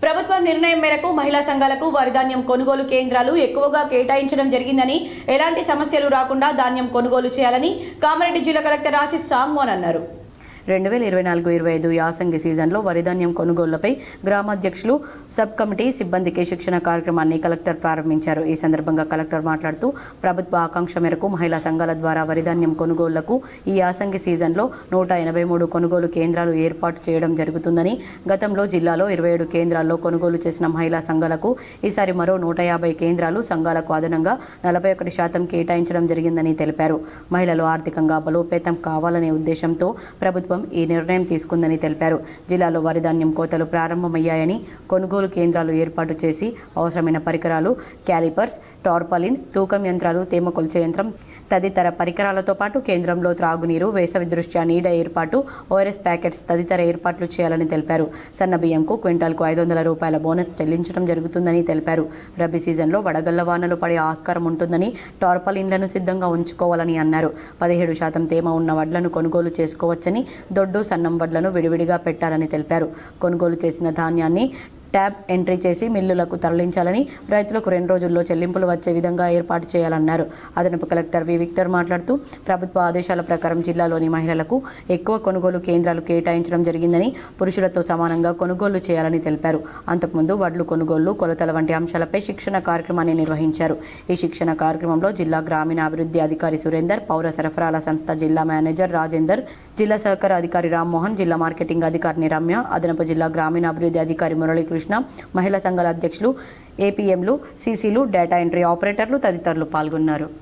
ప్రభుత్వం నిర్ణయం మేరకు మహిళా సంఘాలకు వరి ధాన్యం కొనుగోలు కేంద్రాలు ఎక్కువగా కేటాయించడం జరిగిందని, ఎలాంటి సమస్యలు రాకుండా ధాన్యం కొనుగోలు చేయాలని కామారెడ్డి జిల్లా కలెక్టర్ ఆశీష్ సాంగ్వాన్ అన్నారు. 2024-25 యాసంగి సీజన్లో వరిధాన్యం కొనుగోళ్లపై గ్రామాధ్యక్షులు సబ్ కమిటీ సిబ్బందికి శిక్షణ కార్యక్రమాన్ని కలెక్టర్ ప్రారంభించారు. ఈ సందర్భంగా కలెక్టర్ మాట్లాడుతూ ప్రభుత్వ ఆకాంక్ష మేరకు మహిళా సంఘాల ద్వారా వరిధాన్యం కొనుగోళ్లకు ఈ యాసంగి సీజన్లో 183 కొనుగోలు కేంద్రాలు ఏర్పాటు చేయడం జరుగుతుందని, గతంలో జిల్లాలో 27 కేంద్రాల్లో కొనుగోలు చేసిన మహిళా సంఘాలకు ఈసారి మరో 150 కేంద్రాలు సంఘాలకు అదనంగా 41% కేటాయించడం జరిగిందని తెలిపారు. మహిళలు ఆర్థికంగా బలోపేతం కావాలనే ఉద్దేశంతో ప్రభుత్వం ఈ నిర్ణయం తీసుకుందని తెలిపారు. జిల్లాలో వరిధాన్యం కోతలు ప్రారంభమయ్యాయని, కొనుగోలు కేంద్రాలు ఏర్పాటు చేసి అవసరమైన పరికరాలు, క్యాలిపర్స్, టార్పాలిన్, తూకం యంత్రాలు, తేమ కొలిచే యంత్రం తదితర పరికరాలతో పాటు కేంద్రంలో త్రాగునీరు, వేసవి దృష్ట్యా నీడ ఏర్పాటు, ఓఆర్ఎస్ ప్యాకెట్స్ తదితర ఏర్పాట్లు చేయాలని తెలిపారు. సన్న బియ్యంకు క్వింటాల్కు 500 రూపాయల బోనస్ చెల్లించడం జరుగుతుందని తెలిపారు. రబీ సీజన్లో వడగళ్ల వానలు పడే ఆస్కారం ఉంటుందని, టార్పాలిన్లను సిద్ధంగా ఉంచుకోవాలని అన్నారు. 17% తేమ ఉన్న వడ్లను కొనుగోలు చేసుకోవచ్చని, దొడ్డు సన్నం వడ్లను విడివిడిగా పెట్టాలని తెలిపారు. కొనుగోలు చేసిన ధాన్యాన్ని ట్యాబ్ ఎంట్రీ చేసి మిల్లులకు తరలించాలని, రైతులకు 2 రోజుల్లో చెల్లింపులు వచ్చే విధంగా ఏర్పాటు చేయాలన్నారు. అదనపు కలెక్టర్ వి విక్టర్ మాట్లాడుతూ ప్రభుత్వ ఆదేశాల ప్రకారం జిల్లాలోని మహిళలకు ఎక్కువ కొనుగోలు కేంద్రాలు కేటాయించడం జరిగిందని, పురుషులతో సమానంగా కొనుగోలు చేయాలని తెలిపారు. అంతకుముందు వడ్లు కొనుగోలు, కొలతల వంటి అంశాలపై శిక్షణ కార్యక్రమాన్ని నిర్వహించారు. ఈ శిక్షణ కార్యక్రమంలో జిల్లా గ్రామీణాభివృద్ధి అధికారి సురేందర్, పౌర సరఫరాల సంస్థ జిల్లా మేనేజర్ రాజేందర్, జిల్లా సహకార అధికారి రామ్మోహన్, జిల్లా మార్కెటింగ్ అధికారిని రమ్య, అదనపు జిల్లా గ్రామీణాభివృద్ధి అధికారి మురళీకృష్ణ, మహిళా సంఘాల అధ్యక్షులు, ఏపీఎంలు, సీసీలు, డేటా ఎంట్రీ ఆపరేటర్లు తదితరులు పాల్గొన్నారు.